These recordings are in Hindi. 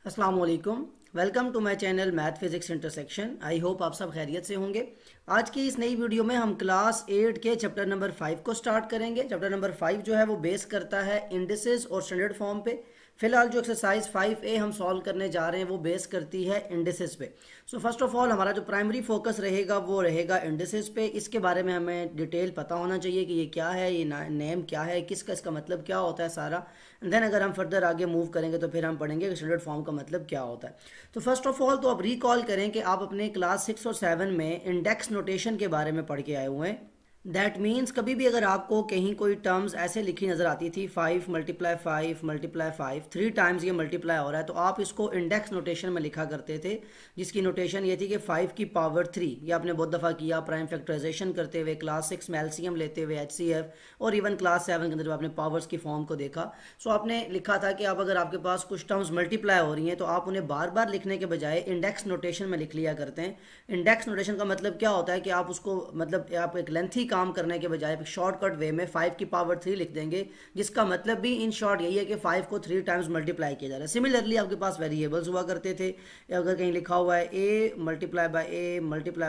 अस्सलाम वालेकुम। Welcome to my channel math physics intersection. I hope आप सब खैरियत से होंगे। आज की इस नई वीडियो में हम क्लास 8 के चैप्टर नंबर 5 को स्टार्ट करेंगे। चैप्टर नंबर 5 जो है वो बेस करता है इंडिसेस और स्टैंडर्ड फॉर्म पे। फिलहाल जो एक्सरसाइज 5A हम सॉल्व करने जा रहे हैं वो बेस करती है इंडिसेस पे। सो फर्स्ट ऑफ ऑल हमारा जो प्राइमरी फोकस रहेगा वो रहेगा इंडिसेस पे। इसके बारे में हमें डिटेल पता होना चाहिए कि ये क्या है, ये नेम क्या है, किसका इसका मतलब क्या होता है सारा। एंड देन अगर हम फर्दर आगे मूव करेंगे तो फिर हम पढ़ेंगे कि स्टैंडर्ड फॉर्म का मतलब क्या होता है। तो फर्स्ट ऑफ ऑल तो आप रिकॉल करें कि आप अपने क्लास 6 और 7 में इंडेक्स नोटेशन के बारे में पढ़ के आए हुए हैं। दैट मीन्स कभी भी अगर आपको कहीं कोई टर्म्स ऐसे लिखी नज़र आती थी 5 मल्टीप्लाई 5 मल्टीप्लाई 5 3 टाइम्स ये मल्टीप्लाई हो रहा है, तो आप इसको इंडेक्स नोटेशन में लिखा करते थे, जिसकी नोटेशन ये थी कि 5 की पावर 3। ये आपने बहुत दफ़ा किया प्राइम फैक्टराइजेशन करते हुए, क्लास 6 में एलसीएम लेते हुए, HCF, और इवन क्लास 7 के अंदर जब आपने पावर्स की फॉर्म को देखा। सो आपने लिखा था कि अब अगर आपके पास कुछ टर्म्स मल्टीप्लाई हो रही हैं तो आप उन्हें बार बार लिखने के बजाय इंडेक्स नोटेशन में लिख लिया करते हैं। इंडेक्स नोटेशन का मतलब क्या होता है कि आप उसको मतलब आप एक लेंथी काम करने के बजाय शॉर्टकट वे में 5 की पावर 3 लिख देंगे, जिसका मतलब भी इन शॉर्ट यही है कि 5 को 3 टाइम्स मल्टीप्लाई किया जा रहा है। सिमिलरली आपके पास वेरिएबल्स हुआ करते थे। अगर कहीं लिखा हुआ है a multiply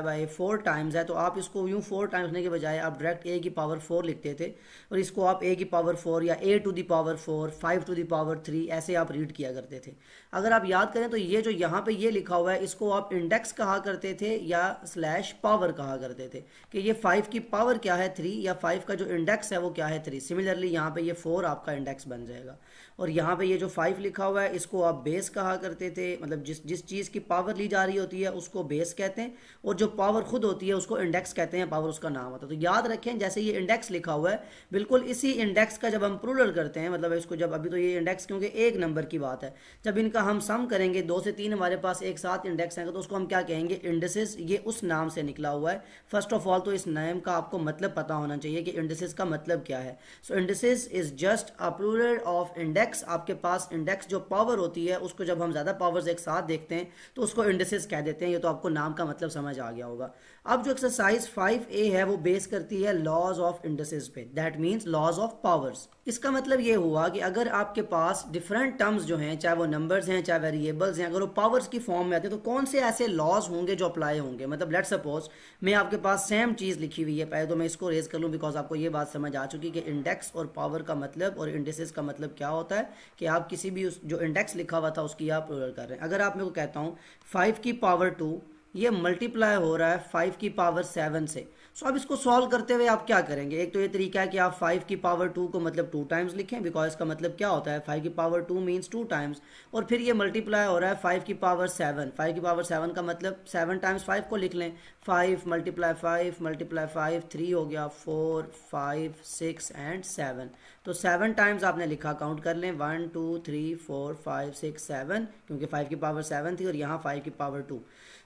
by a 4 times है, तो आप इसको यूं 4 टाइम्स लिखने के बजाय आप डायरेक्ट a की पावर 4 लिखते थे, और इसको आप a की पावर 4 या a to the power 4, 5 to the power 3 ऐसे आप रीड किया करते थे। अगर आप याद करें तो ये जो यहाँ पे ये लिखा हुआ है इसको आप इंडेक्स कहा करते थे या स्लैश पावर कहा करते थे, कि ये 5 की पावर क्या है 3, या 5 का जो इंडेक्स है वो क्या है 3। सिमिलरली यहाँ पे ये 4 आपका इंडेक्स बन जाएगा। और यहाँ पे ये जो 5 लिखा हुआ है इसको आप बेस कहा करते थे, मतलब जिस चीज़ की पावर ली जा रही होती है उसको बेस कहते हैं, और जो पावर खुद होती है उसको इंडेक्स कहते हैं, पावर उसका नाम होता है। तो याद रखें जैसे ये इंडेक्स लिखा हुआ है, बिल्कुल इसी इंडेक्स का जब हम प्लूरल करते हैं, मतलब इसको जब, अभी तो ये इंडेक्स क्योंकि एक नंबर की बात है, जब इनका हम सम करेंगे 2 से 3 हमारे पास एक साथ इंडेक्स आएंगे, तो उसको हम क्या कहेंगे, इंडिसेस। ये उस नाम से निकला हुआ है। फर्स्ट ऑफ ऑल तो इस नेम का आपको मतलब पता होना चाहिए कि इंडिसेस का मतलब क्या है। So indices is just a plural of index. आपके पास इंडेक्स जो पावर होती है उसको जब हम ज़्यादा पावर्स एक साथ देखते हैं तो उसको इंडिसेस कह देते हैं। ये तो आपको नाम का मतलब समझ आ गया होगा। अब जो एक्सरसाइज 5A है वो बेस करती है लॉज ऑफ इंडिसेस पे, that means laws of powers. इसका मतलब ये हुआ कि अगर आपके पास डिफरेंट टर्म्स जो हैं, चाहे वो नंबर्स हैं चाहे वेरिएबल्स हैं, अगर वो पावर्स की फॉर्म में आते हैं तो कौन से ऐसे लॉज होंगे जो अप्लाई होंगे। मतलब लेट्स सपोज मैं आपके पास सेम चीज़ लिखी हुई है, पहले तो मैं इसको रेज कर लूँ बिकॉज आपको ये बात समझ आ चुकी कि इंडेक्स और पावर का मतलब और इंडिसेस का मतलब क्या होता है, कि आप किसी भी उस जो इंडेक्स लिखा हुआ था उसकी आप प्लूरल कर रहे हैं। अगर आप मेरे को कहता हूँ 5 की पावर 2 ये मल्टीप्लाई हो रहा है 5 की पावर 7 से, सो अब इसको सॉल्व करते हुए आप क्या करेंगे। एक तो ये तरीका है कि आप 5 की पावर 2 को मतलब 2 टाइम्स लिखें, बिकॉज इसका मतलब क्या होता है 5 की पावर 2 मीन्स 2 टाइम्स, और फिर ये मल्टीप्लाई हो रहा है 5 की पावर 7। 5 की पावर 7 का मतलब 7 टाइम्स 5 को लिख लें। 5 मल्टीप्लाई 5 3 हो गया, 4 5 6 एंड 7। तो 7 टाइम्स आपने लिखा, काउंट कर लें 1 2 3 4 5 6 7, क्योंकि 5 की पावर 7 थी और यहाँ 5 की पावर 2।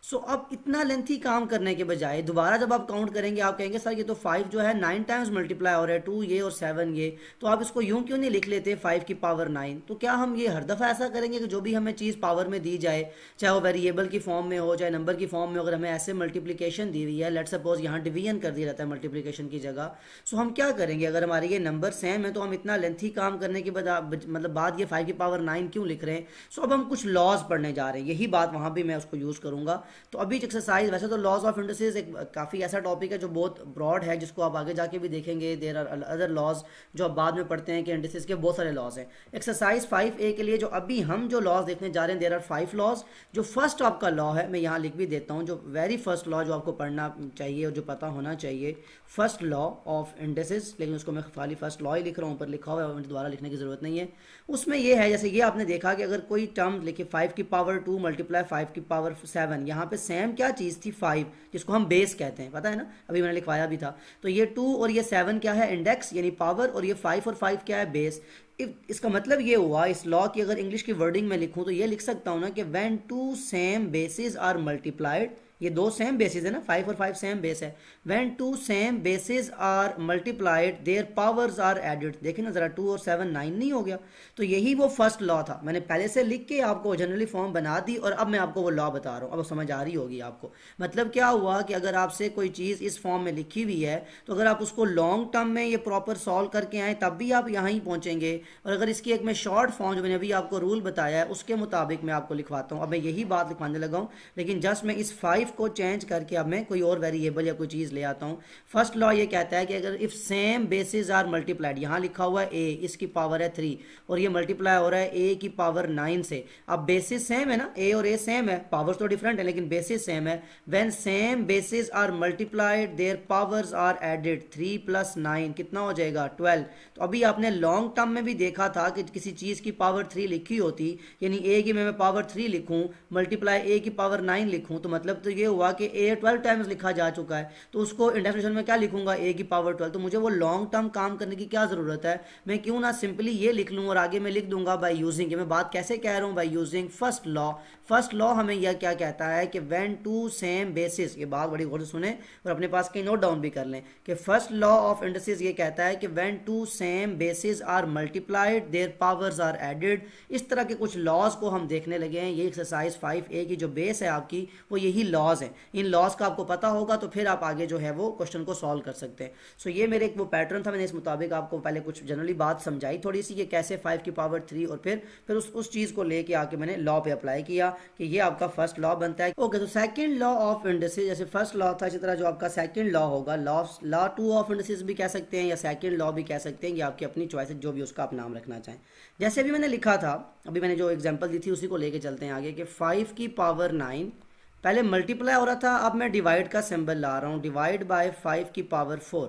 सो अब इतना लेंथी काम करने के बजाय दोबारा जब आप काउंट करेंगे आप कहेंगे सर ये तो 5 जो है 9 टाइम्स मल्टीप्लाई हो रहा है, 2 ये और 7 ये, तो आप इसको यूं क्यों नहीं लिख लेते 5 की पावर 9। तो क्या हम ये हर दफ़ा ऐसा करेंगे कि जो भी हमें चीज़ पावर में दी जाए, चाहे वो वेरिएबल की फॉर्म में हो चाहे नंबर की फॉर्म में, अगर हमें ऐसे मल्टीप्लिकेशन दी हुई है, लेट्स सपोज यहाँ डिवीजन कर दिया रहता है मल्टीप्लिकेशन की जगह, सो हम क्या करेंगे अगर हमारे ये नंबर सेम है तो हम इतना लेंथी काम करने के बाद ये 5 की पावर 9 क्यों लिख रहे हैं। सो अब हम कुछ लॉज पढ़ने जा रहे हैं, यही बात वहाँ भी मैं उसको यूज़ करूँगा। तो अभी एक्सरसाइज, वैसे तो लॉज ऑफ इंडिसेस एक काफ़ी ऐसा टॉपिक है जो बहुत ब्रॉड है, जिसको आप आगे जाके भी देखेंगे। देयर आर अदर लॉज जो आप बाद में पढ़ते हैं कि इंडिसेस के बहुत सारे लॉज हैं। एक्सरसाइज 5A के लिए जो अभी हम जो लॉज देखने जा रहे हैं, देयर आर 5 लॉज। जो फर्स्ट आपका लॉ है मैं यहाँ लिख भी देता हूँ, जो वेरी फर्स्ट लॉ जो आपको पढ़ना चाहिए और जो पता होना चाहिए, फर्स्ट लॉ ऑफ इंडिसेस, लेकिन उसको मैं खाली फर्स्ट लॉ ही लिख रहा हूँ, ऊपर लिखा हुआ है, मुझे दोबारा लिखने की जरूरत नहीं है। उसमें ये है, जैसे ये आपने देखा कि अगर कोई टर्म लिखे 5 की पावर 2 मल्टीप्लाई 5 की पावर 7, यहाँ पे सेम क्या चीज़ थी 5, जिसको हम बेस कहते हैं, पता है ना, अभी मैंने लिखवाया भी था। तो ये 2 और ये 7 क्या है, इंडेक्स यानी पावर, और ये 5 और 5 क्या है, बेस। इसका मतलब ये हुआ, इस लॉ की अगर इंग्लिश की वर्डिंग में लिखूं तो ये लिख सकता हूं ना कि when two same bases are multiplied ये दो सेम बेसिस है ना, 5 और 5 सेम बेस है। When two same bases are multiplied their powers are added, देखिए ना जरा 2 और 7 9 नहीं हो गया। तो यही वो फर्स्ट लॉ था, मैंने पहले से लिख के आपको जनरली फॉर्म बना दी और अब मैं आपको वो लॉ बता रहा हूँ, अब समझ आ रही होगी आपको। मतलब क्या हुआ कि अगर आपसे कोई चीज़ इस फॉर्म में लिखी हुई है तो अगर आप उसको लॉन्ग टर्म में ये प्रॉपर सॉल्व करके आए तब भी आप यहाँ ही पहुँचेंगे, और अगर इसकी एक मैं शॉर्ट फॉर्म जो मैंने अभी आपको रूल बताया है उसके मुताबिक मैं आपको लिखवाता हूँ। अब मैं यही बात लिखवाने लगा हूँ, लेकिन जस्ट मैं इस 5 को चेंज करके अब मैं कोई और वेरिएबल या कोई चीज़ ले आता हूँ। फर्स्ट लॉ ये कहता है कि अगर if same bases are multiplied, यहाँ लिखा हुआ है a, इसकी पावर है 3 और ये मल्टीप्लाई हो रहा है a की पावर 9 से। अब बेसिस सेम है ना, a और a सेम है, पावर्स तो डिफरेंट है लेकिन बेसिस सेम है। When same bases are multiplied their powers are added, 3 + 9 कितना हो जाएगा 12। तो अभी आपने लॉन्ग टर्म में भी देखा था कि किसी चीज़ की पावर 3 लिखी होती, यानी a की मैं पावर 3 लिखूं मल्टीप्लाई a की पावर 9 लिखूं, तो मतलब तो ये हुआ कि a 12 टाइम्स लिखा जा चुका है, तो उसको इंडेक्सेशन में क्या लिखूंगा a की पावर 12। तो मुझे वो लॉन्ग टर्म काम करने की क्या ज़रूरत है, मैं क्यों ना सिंपली ये लिख लूँ और आगे मैं लिख दूंगा बाय यूजिंग। ये मैं बात कैसे कह रहा हूँ, by using first law. First law हमें यह क्या कहता है कि व्हेन टू सेम बेसिस, ये बात बड़ी गौर से सुने और अपने पास कहीं नोट डाउन भी कर लें कि फर्स्ट लॉ ऑफ इंडिसेस ये कहता है कि when two same bases are multiplied their powers are added. इस तरह के कुछ लॉज को हम देखने लगे हैं। ये एक्सरसाइज 5A की जो बेस है आपकी वो यही लॉज है। इन लॉज का आपको पता होगा तो फिर आप आगे जो है वो क्वेश्चन को सॉल्व कर सकते हैं। सो ये मेरे एक वो पैटर्न था, मैंने इस मुताबिक आपको पहले कुछ जनरली बात समझाई थोड़ी सी कि कैसे 5 की पावर 3 और फिर उस चीज़ को लेके आके मैंने लॉ पे अप्लाई किया कि ये आपका फर्स्ट लॉ बनता है। ओके, तो सेकंड लॉ ऑफ इंडिसेस, जैसे फर्स्ट लॉ था इसी तरह जो आपका सेकंड लॉ होगा, लॉ 2 ऑफ इंडिसेस भी कह सकते हैं या सेकंड लॉ भी कह सकते हैं, ये आपकी अपनी चॉइस है, जो भी उसका आप नाम रखना चाहें। जैसे अभी मैंने लिखा था, अभी मैंने जो एग्जांपल दी थी उसी को लेके चलते हैं आगे कि 5 की पावर 9 पहले मल्टीप्लाई हो रहा था, अब मैं डिवाइड का सिंबल ला रहा हूँ, डिवाइड बाय 5 की पावर 4।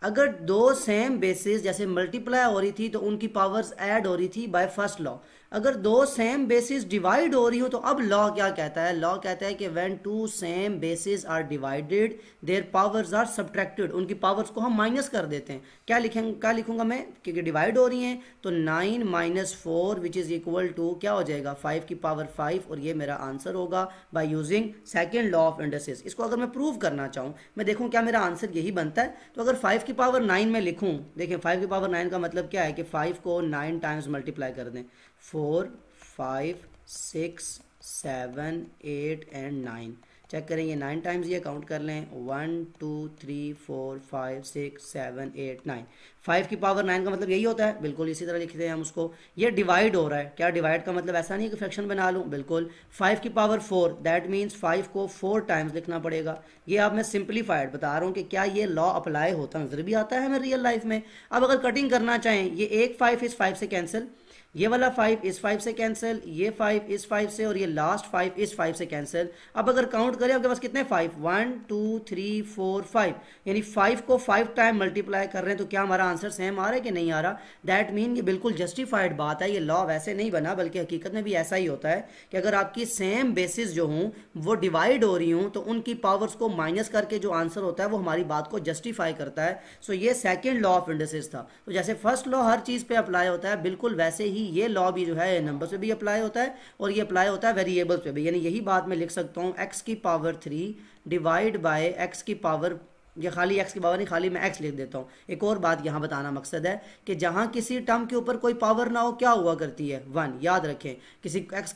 अगर दो सेम बेसिस जैसे मल्टीप्लाई हो रही थी तो उनकी पावर्स ऐड हो रही थी बाय फर्स्ट लॉ। अगर दो सेम बेसिस डिवाइड हो रही हो तो अब लॉ क्या कहता है, लॉ कहता है कि when two same bases are divided their powers are subtracted, उनकी पावर्स को हम माइनस कर देते हैं। क्या लिखूंगा मैं, क्योंकि डिवाइड हो रही हैं तो 9 - 4 विच इज इक्वल टू क्या हो जाएगा 5 की पावर 5, और ये मेरा आंसर होगा by using second law of indices. इसको अगर मैं प्रूव करना चाहूँ, मैं देखूँ क्या मेरा आंसर यही बनता है, तो अगर 5 की पावर 9 में लिखूँ, देखिए 5 की पावर 9 का मतलब क्या है कि 5 को 9 टाइम्स मल्टीप्लाई कर दें, 4 5 6 7 8 एंड 9। चेक करें ये 9 टाइम्स, ये काउंट कर लें 1 2 3 4 5 6 7 8 9। 5 की पावर 9 का मतलब यही होता है, बिल्कुल इसी तरह लिखते हैं हम उसको। ये डिवाइड हो रहा है, क्या डिवाइड का मतलब ऐसा नहीं है कि फ्रैक्शन बना लूँ, बिल्कुल 5 की पावर 4 दैट मीन्स 5 को 4 टाइम्स लिखना पड़ेगा। ये आप मैं सिंप्लीफाइड बता रहा हूँ कि क्या ये लॉ अप्लाई होता नजर भी आता है हमें रियल लाइफ में। अब अगर कटिंग करना चाहें, ये एक 5 इस 5 से कैंसिल, ये वाला 5 इस 5 से कैंसिल, ये 5 इस 5 से और ये लास्ट 5 इस 5 से कैंसिल। अब अगर काउंट करें आपके पास कितने 5, 1 2 3 4 5, यानी 5 को 5 टाइम मल्टीप्लाई कर रहे हैं, तो क्या हमारा आंसर सेम आ रहा है कि नहीं आ रहा। दैट मीन ये बिल्कुल जस्टिफाइड बात है, ये लॉ वैसे नहीं बना बल्कि हकीकत में भी ऐसा ही होता है कि अगर आपकी सेम बेसिस जो हूँ वो डिवाइड हो रही हूँ तो उनकी पावर्स को माइनस करके जो आंसर होता है वो हमारी बात को जस्टिफाई करता है। सो ये सेकेंड लॉ ऑफ इंडिसेस था। तो जैसे फर्स्ट लॉ हर चीज़ पे अप्लाई होता है, बिल्कुल वैसे ही ये लॉ भी जो है नंबर्स पे भी अप्लाई होता है और ये अप्लाई होता है वेरिएबल्स पे भी। यानी यही बात मैं लिख सकता हूँ x की पावर 3 डिवाइड बाय x की पावर, ये खाली x की पावर नहीं, खाली मैं x लिख देता हूँ। एक और बात यहाँ बताना मकसद है कि जहाँ किसी टर्म के ऊपर कोई पावर ना हो क्या हुआ करती है 1, याद रखें।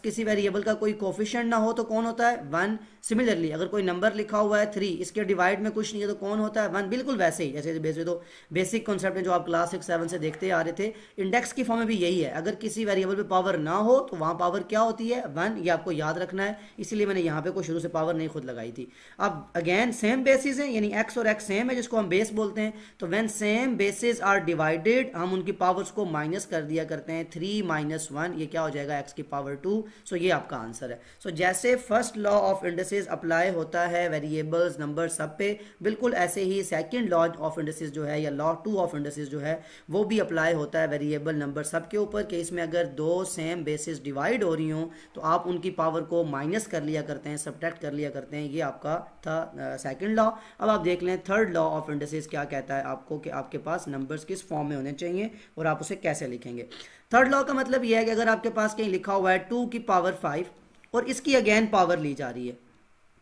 किसी वेरिएबल का कोई कोफिशिएंट ना हो तो कौन होता है 1। सिमिलरली अगर कोई नंबर लिखा हुआ है 3, इसके डिवाइड में कुछ नहीं है तो कौन होता है 1। बिल्कुल वैसे ही जैसे तो बेसिक कॉन्सेप्ट है जो आप क्लास 6 7 से देखते आ रहे थे, इंडेक्स की फॉर्म में भी यही है। अगर किसी वेरिएबल पे पावर ना हो तो वहाँ पावर क्या होती है 1, ये आपको याद रखना है। इसीलिए मैंने यहाँ पे कोई शुरू से पावर नहीं खुद लगाई थी। अब अगेन सेम बेसिस है, यानी x और x सेम है जिसको हम बेस बोलते हैं। तो when same bases are divided हम उनकी पावर्स को माइनस कर दिया करते हैं, 3 - 1 ये क्या हो जाएगा x की पावर 2। सो ये आपका आंसर है। सो जैसे first law of indices apply होता है वेरिएबल्स नंबर सब पे, बिल्कुल ऐसे ही सेकंड लॉ ऑफ इंडिसेस जो है या लॉ 2 ऑफ इंडिसेस जो है वो भी अप्लाई होता है वेरिएबल नंबर सब के ऊपर। कि इसमें अगर दो सेम बेसिस डिवाइड हो रही हो तो आप उनकी पावर को माइनस कर लिया करते हैं, सब्ट्रैक्ट कर लिया करते हैं। ये आपका था सेकंड लॉ। अब आप देख लें थर्ड लॉ ऑफ इंडिसेस क्या कहता है आपको कि आपके पास नंबर्स किस फॉर्म में होने चाहिए और आप उसे कैसे लिखेंगे। थर्ड लॉ का मतलब यह है कि अगर आपके पास कहीं लिखा हुआ है 2 की पावर 5 और इसकी अगेन पावर ली जा रही है,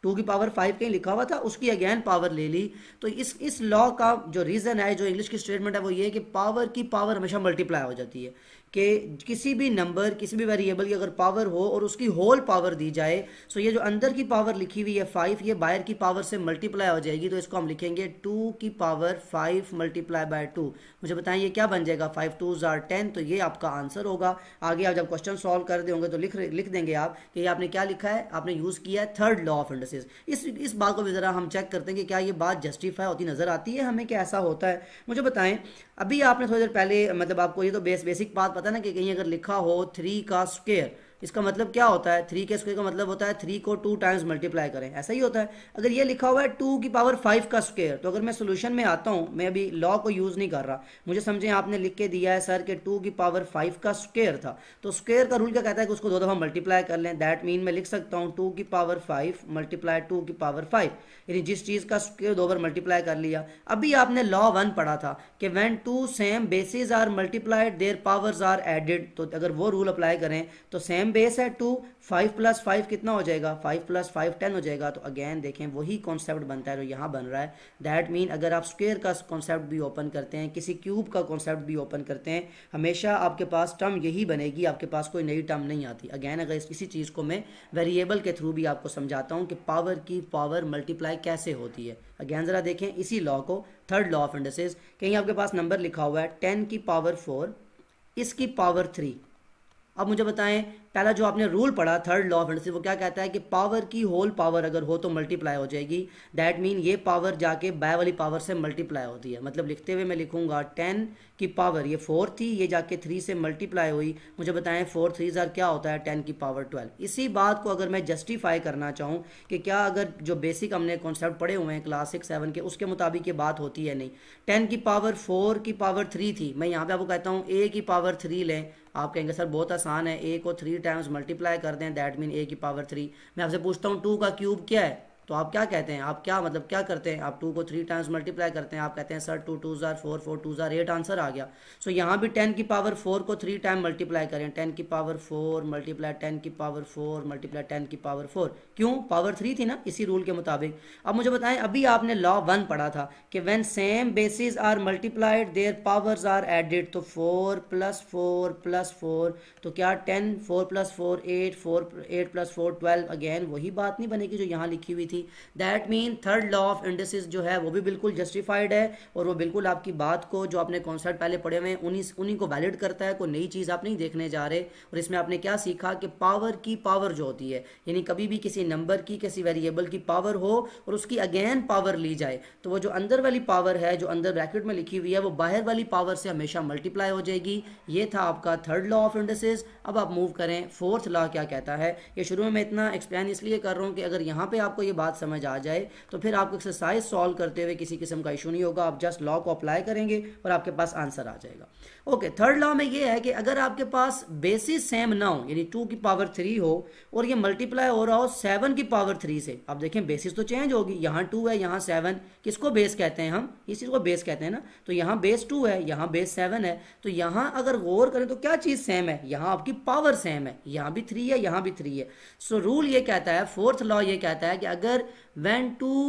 2 की पावर 5 कहीं लिखा हुआ था, उसकी अगेन पावर ले ली। तो इस लॉ का जो रीज़न है, जो इंग्लिश की स्टेटमेंट है, वो ये है कि पावर की पावर हमेशा मल्टीप्लाई हो जाती है, कि किसी भी नंबर, किसी भी वेरिएबल की अगर पावर हो और उसकी होल पावर दी जाए, सो ये जो अंदर की पावर लिखी हुई है 5, ये बाहर की पावर से मल्टीप्लाई हो जाएगी। तो इसको हम लिखेंगे 2 की पावर 5 मल्टीप्लाई बाय 2। मुझे बताएं ये क्या बन जाएगा, 5 2s are 10। तो ये आपका आंसर होगा। आगे आप जब क्वेश्चन सॉल्व कर दे होंगे तो लिख देंगे आप कि ये आपने क्या लिखा है, आपने यूज़ किया है थर्ड लॉ ऑफ इंडिसेस। इस बात को भी ज़रा हम चेक करते हैं कि क्या ये बात जस्टिफाई होती नज़र आती है हमें, क्या ऐसा होता है। मुझे बताएं, अभी आपने थोड़ी देर पहले, मतलब आपको ये तो बेसिक बात पता ना कि कहीं अगर लिखा हो 3 का स्क्वायर, इसका मतलब क्या होता है, 3 के स्क्वायर का मतलब होता है 3 को 2 टाइम्स मल्टीप्लाई करें, ऐसा ही होता है। अगर ये लिखा हुआ है 2 की पावर 5 का स्क्वायर, तो अगर मैं सोल्यूशन में आता हूँ, मैं अभी लॉ को यूज़ नहीं कर रहा, मुझे समझें आपने लिख के दिया है सर कि 2 की पावर 5 का स्क्वायर था, तो स्क्वायर का रूल क्या कहता है कि उसको 2 दफ़ा मल्टीप्लाई कर लें। दैट मीन मैं लिख सकता हूँ 2 की पावर 5 मल्टीप्लाई 2 की पावर 5, यानी जिस चीज़ का स्क्वायर 2 बार मल्टीप्लाई कर लिया। अभी आपने लॉ 1 पढ़ा था कि when two same bases are multiplied their powers are added, तो अगर वो रूल अप्लाई करें तो सेम बेस है 2, 5 प्लस 5 कितना हो जाएगा, 5 प्लस 5 10 हो जाएगा। तो अगेन देखें वही कॉन्सेप्ट बनता है जो यहाँ बन रहा है। दैट मीन अगर आप स्क्वायर का कॉन्सेप्ट भी ओपन करते हैं, किसी क्यूब का कॉन्सेप्ट भी ओपन करते हैं, हमेशा आपके पास टर्म यही बनेगी, आपके पास कोई नई टर्म नहीं आती। अगेन अगर इसी चीज़ को मैं वेरिएबल के थ्रू भी आपको समझाता हूँ कि पावर की पावर मल्टीप्लाई कैसे होती है। अगेन ज़रा देखें इसी लॉ को, थर्ड लॉ ऑफ इंडिसेस। कहीं आपके पास नंबर लिखा हुआ है 10 की पावर 4, इसकी पावर 3। अब मुझे बताएं, पहला जो आपने रूल पढ़ा थर्ड लॉ ऑफ इंडिसेस, वो क्या कहता है कि पावर की होल पावर अगर हो तो मल्टीप्लाई हो जाएगी। दैट मीन ये पावर जाके बाय वाली पावर से मल्टीप्लाई होती है। मतलब लिखते हुए मैं लिखूंगा 10 की पावर, ये 4 थी, ये जाके 3 से मल्टीप्लाई हुई। मुझे बताएं 4 3 क्या होता है, 10 की पावर 12। इसी बात को अगर मैं जस्टिफाई करना चाहूँ कि क्या अगर जो बेसिक हमने कॉन्सेप्ट पढ़े हुए हैं क्लास 6 7 के, उसके मुताबिक ये बात होती है नहीं। 10 की पावर 4 की पावर 3 थी, मैं यहाँ पे आपको कहता हूँ a की पावर 3 लें। आप कहेंगे सर बहुत आसान है, a को 3 टाइम्स मल्टीप्लाई कर दें, दैट मीन a की पावर 3। मैं आपसे पूछता हूँ 2 का क्यूब क्या है, तो आप क्या कहते हैं, आप क्या मतलब क्या करते हैं, आप 2 को 3 टाइम्स मल्टीप्लाई करते हैं, आप कहते हैं sir 2 2s are 4 4 2s are 8, answer आ गया। सो यहाँ भी 10 की पावर 4 को 3 टाइम मल्टीप्लाई करें, 10 की पावर 4 मल्टीप्लाई 10 की पावर 4 मल्टीप्लाई 10 की पावर 4, क्यों, पावर 3 थी ना इसी रूल के मुताबिक। अब मुझे बताएं, अभी आपने लॉ 1 पढ़ा था कि when same bases are multiplied their powers are added, तो 4 प्लस 4 प्लस 4, तो क्या 10, 4 प्लस 4 8, 8 प्लस 4 12। अगेन वही बात नहीं बनेगी जो यहाँ लिखी हुई थी। That mean third law of indices जो है वो भी बिल्कुल जस्टिफाइड है, और वो बिल्कुल आपकी बात को, जो आपने कॉन्सेप्ट पहले पढ़े हुए हैं उन्हीं को वैलिड करता है। कोई नई चीज़ आप नहीं देखने जा रहे। और इसमें आपने क्या सीखा कि पावर की पावर जो होती है, यानी कभी भी किसी नंबर की, किसी वेरिएबल की पावर हो और उसकी अगेन पावर ली जाए, तो वो जो अंदर वाली पावर है, जो अंदर ब्रैकेट में लिखी हुई है, वो बाहर वाली पावर से हमेशा मल्टीप्लाई हो जाएगी। ये था आपका थर्ड लॉ ऑफ इंडिसेस। अब आप मूव करें फोर्थ लॉ क्या कहता है। ये शुरू में मैं इतना एक्सप्लेन इसलिए कर रहा हूँ कि अगर यहाँ पे आपको ये बात समझ आ जाए तो फिर आपको एक्सरसाइज सॉल्व करते हुए किसी किस्म का इशू नहीं होगा। आप जस्ट लॉ को अप्लाई करेंगे और आपके पास आंसर आ जाएगा। ओके, थर्ड लॉ में ये है कि अगर आपके पास बेसिस सेम ना हो, यानी 2 की पावर 3 हो और ये मल्टीप्लाई हो रहा हो 7 की पावर 3 से, आप देखें बेसिस तो चेंज होगी, यहाँ 2 है, यहाँ 7, किसको बेस कहते हैं हम, इस चीज़ को बेस कहते हैं ना। तो यहाँ बेस 2 है, यहाँ बेस 7 है, तो यहाँ अगर गौर करें तो क्या चीज़ सेम है, यहाँ आपकी पावर सेम है, यहाँ भी 3 है, यहाँ भी 3 है। सो रूल ये कहता है, फोर्थ लॉ ये कहता है कि अगर when two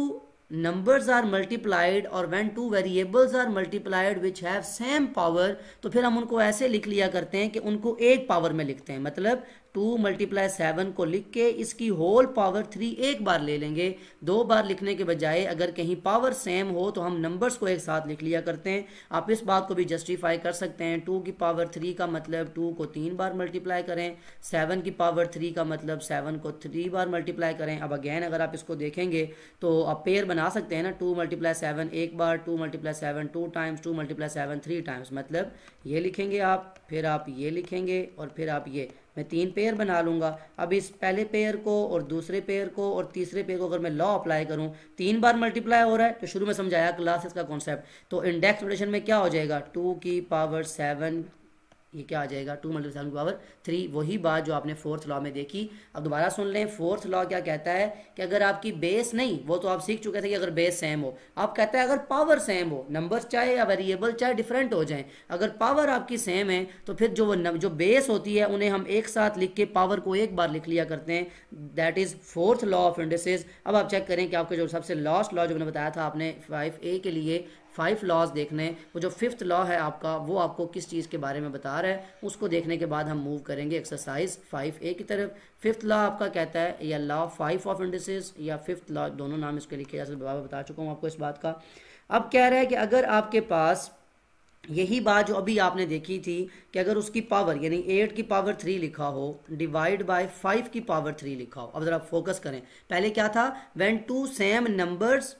numbers are multiplied और when two variables are multiplied which have same power, तो फिर हम उनको ऐसे लिख लिया करते हैं कि उनको एक पावर में लिखते हैं। मतलब 2 मल्टीप्लाई 7 को लिख के इसकी होल पावर 3 एक बार ले लेंगे, 2 बार लिखने के बजाय अगर कहीं पावर सेम हो तो हम नंबर्स को एक साथ लिख लिया करते हैं। आप इस बात को भी जस्टिफाई कर सकते हैं, 2 की पावर 3 का मतलब 2 को 3 बार मल्टीप्लाई करें, 7 की पावर 3 का मतलब 7 को 3 बार मल्टीप्लाई करें। अब अगेन अगर आप इसको देखेंगे तो आप पेयर बना सकते हैं ना, 2 मल्टीप्लाई 7 एक बार, 2 मल्टीप्लाई 7 2 टाइम्स, 2 मल्टीप्लाई 7 3 टाइम्स। मतलब ये लिखेंगे आप, फिर आप ये लिखेंगे और फिर आप ये, मैं 3 पेयर बना लूँगा। अब इस पहले पेयर को और दूसरे पेयर को और तीसरे पेयर को अगर मैं लॉ अप्लाई करूँ, 3 बार मल्टीप्लाई हो रहा है, तो शुरू में समझाया क्लासेस का कॉन्सेप्ट, तो इंडेक्स नोटेशन में क्या हो जाएगा, 2 की पावर 7 ये क्या आ जाएगा 2 × 7 की पावर 3, वही बात जो आपने फोर्थ लॉ में देखी। अब दोबारा सुन लें, फोर्थ लॉ क्या कहता है कि अगर आपकी बेस नहीं, वो तो आप सीख चुके थे कि अगर बेस सेम हो, आप कहता है अगर पावर सेम हो, नंबर चाहे या वेरिएबल चाहे डिफरेंट हो जाएं, अगर पावर आपकी सेम है तो फिर जो बेस होती है उन्हें हम एक साथ लिख के पावर को एक बार लिख लिया करते हैं। That is fourth law of indices. अब आप चेक करें कि आपके जो सबसे लास्ट लॉ जो मैंने बताया था आपने 5A के लिए 5 लॉज देखने, वो जो फिफ्थ लॉ है आपका वो आपको किस चीज़ के बारे में बता रहा है, उसको देखने के बाद हम मूव करेंगे एक्सरसाइज 5A की तरफ। फिफ्थ लॉ आपका कहता है या लॉ 5 ऑफ इंडिसेस या फिफ्थ लॉ, दोनों नाम इसके लिखे जा सकते, बता चुका हूँ आपको इस बात का। अब कह रहा है कि अगर आपके पास यही बात जो अभी आपने देखी थी कि अगर उसकी पावर यानी 8 की पावर 3 लिखा हो डिवाइड बाय 5 की पावर 3 लिखा हो। अब ज़रा फोकस करें, पहले क्या था, when two same numbers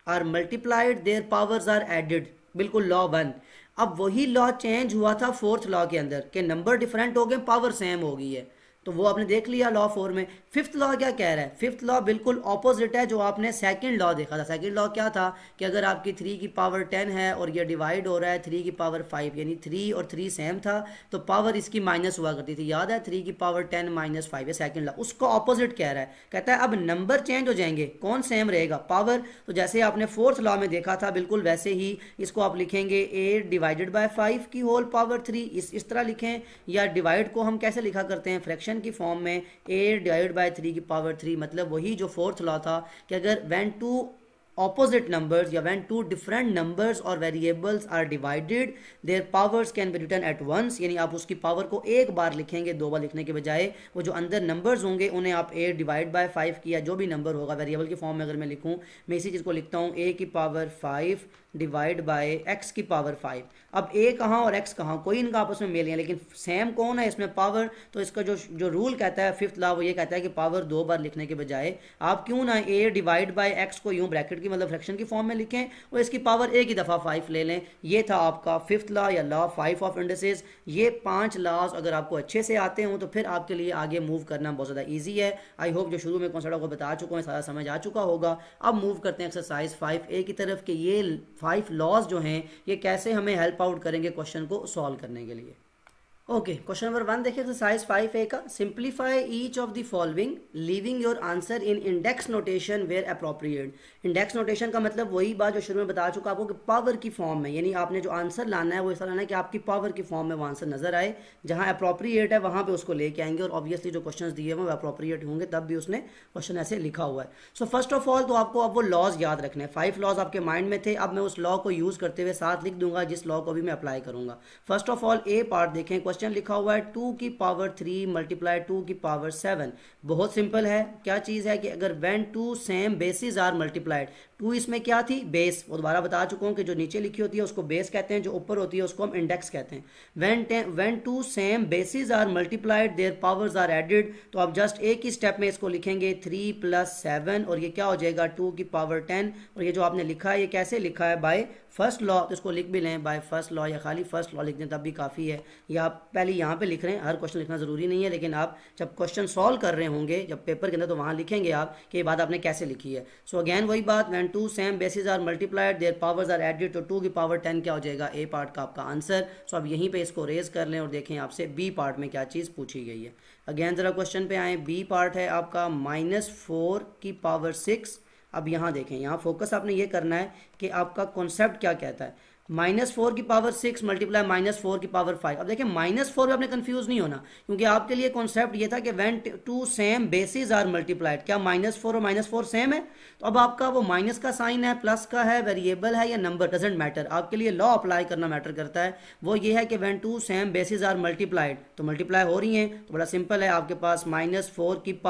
are multiplied their powers are added, बिल्कुल लॉ 1। अब वही लॉ चेंज हुआ था फोर्थ लॉ के अंदर कि नंबर डिफरेंट हो गए, पावर सेम हो गई है, तो वो आपने देख लिया लॉ 4 में। फिफ्थ लॉ क्या कह रहा है, फिफ्थ लॉ बिल्कुल ऑपोजिट है जो आपने सेकंड लॉ देखा था। सेकंड लॉ क्या था कि अगर आपकी 3 की पावर 10 है और ये डिवाइड हो रहा है 3 की पावर 5, यानी 3 और 3 सेम था तो पावर इसकी माइनस हुआ करती थी, याद है 3 की पावर 10 - 5 है सेकंड लॉ। उसको ऑपोजिट कह रहा है, कहता है अब नंबर चेंज हो जाएंगे, कौन सेम रहेगा, पावर। तो जैसे आपने फोर्थ लॉ में देखा था बिल्कुल वैसे ही इसको आप लिखेंगे 8 डिवाइडेड बाय 5 की होल पावर 3, इस तरह लिखें। या डिवाइड को हम कैसे लिखा करते हैं, फ्रैक्शन की फॉर्म में 8 डिवाइडेड बाय 3 की पावर 3, मतलब वही जो फोर्थ लॉ था कि अगर व्हेन टू opposite numbers या when two different numbers or variables are divided their powers can be written at once, यानी आप उसकी पावर को एक बार लिखेंगे, दो बार लिखने के बजाय। वो जो अंदर नंबर्स होंगे उन्हें आप 8 डिवाइड बाय 5 किया, जो भी नंबर होगा वेरिएबल की फॉर्म में अगर मैं लिखूं, मैं इसी चीज़ को लिखता हूं a की पावर 5 डिवाइड बाय x की पावर 5। अब a कहाँ और x कहाँ, कोई इनका आपस में मेल नहीं है, लेकिन सेम कौन है इसमें, पावर। तो इसका जो रूल कहता है फिफ्थ लॉ, वो ये कहता है कि पावर दो बार लिखने के बजाय आप क्यों ना a डिवाइड बाय x को यूं ब्रैकेट की मतलब फ्रैक्शन की फॉर्म में लिखें और इसकी पावर एक ही दफ़ा 5 ले लें। ये था आपका फिफ्थ लॉ या लॉ 5 ऑफ इंडिसेस। ये 5 लॉज अगर आपको अच्छे से आते हों तो फिर आपके लिए आगे मूव करना बहुत ज़्यादा ईजी है। आई होप जो शुरू में कॉन्सेप्ट आपको बता चुका हूँ सारा समझ आ चुका होगा। अब मूव करते हैं एक्सरसाइज 5A की तरफ कि ये 5 लॉज जो हैं ये कैसे हमें हेल्प आउट करेंगे क्वेश्चन को सॉल्व करने के लिए। ओके, क्वेश्चन नंबर 1 देखिए एक्सरसाइज 5A का। Simplify each of the following leaving your answer in index notation where appropriate. Index notation का मतलब वही बात जो शुरू में बता चुका आपको कि पावर की फॉर्म में, यानी आपने जो आंसर लाना है वो ऐसा लाना है कि आपकी पावर की फॉर्म में वो आंसर नजर आए, जहां अप्रोप्रिएट है वहां पे उसको लेके आएंगे। और ऑब्वियसली जो क्वेश्चंस दिए हुए वो अप्रोप्रिएट होंगे तब भी उसने क्वेश्चन ऐसे लिखा हुआ है। सो फर्स्ट ऑफ ऑल तो आपको अब वो लॉज याद रखने हैं। 5 लॉज आपके माइंड में थे, अब मैं उस लॉ को यूज करते हुए साथ लिख दूंगा जिस लॉ को भी मैं अप्लाई करूंगा। First of all A part देखें, क्वेश्चन लिखा हुआ है 2 की पावर 3 मल्टीप्लाई 2 की पावर 7। बहुत सिंपल है, क्या चीज है कि अगर when two same bases are multiplied, 2 इसमें क्या थी, बेस। वो दोबारा बता चुका हूं कि जो नीचे लिखी होती है उसको बेस कहते हैं, जो ऊपर होती है उसको हम इंडेक्स कहते हैं। When two same bases are multiplied their powers are added, तो आप जस्ट एक ही स्टेप में इसको लिखेंगे 3 + 7 और ये क्या हो जाएगा 2 की पावर 10। और ये जो आपने लिखा है ये कैसे लिखा है, बाय फर्स्ट लॉ, तो इसको लिख भी लें बाय फर्स्ट लॉ या खाली फर्स्ट लॉ लिख दें तब भी काफ़ी है। या आप पहले यहाँ पे लिख रहे हैं, हर क्वेश्चन लिखना ज़रूरी नहीं है, लेकिन आप जब क्वेश्चन सॉल्व कर रहे होंगे जब पेपर के अंदर तो वहाँ लिखेंगे आप कि ये बात आपने कैसे लिखी है। सो अगेन वही बात, when two same bases are multiplied their powers are added, तो 2 की पावर 10 क्या हो जाएगा, ए पार्ट का आपका आंसर। सो अब यहीं पर इसको रेज कर लें और देखें आपसे बी पार्ट में क्या चीज़ पूछी गई है। अगेन ज़रा क्वेश्चन पे आए, बी पार्ट है आपका -4 की पावर 6। अब यहाँ देखें, यहाँ फोकस आपने ये करना है कि आपका कॉन्सेप्ट क्या कहता है। -4 की पावर 6 मल्टीप्लाई -4 की पावर 5। अब देखिए -4 में आपने कंफ्यूज नहीं होना, क्योंकि आपके लिए कॉन्सेप्ट ये था कि when two same bases are multiplied, क्या -4 और -4 सेम है। तो अब आपका वो माइनस का साइन है, प्लस का है, वेरिएबल है या नंबर, डजेंट मैटर, आपके लिए लॉ अप्लाई करना मैटर करता है। वो ये है कि when two same bases are multiplied, तो मल्टीप्लाई हो रही हैं तो बड़ा सिंपल है, आपके पास -4 की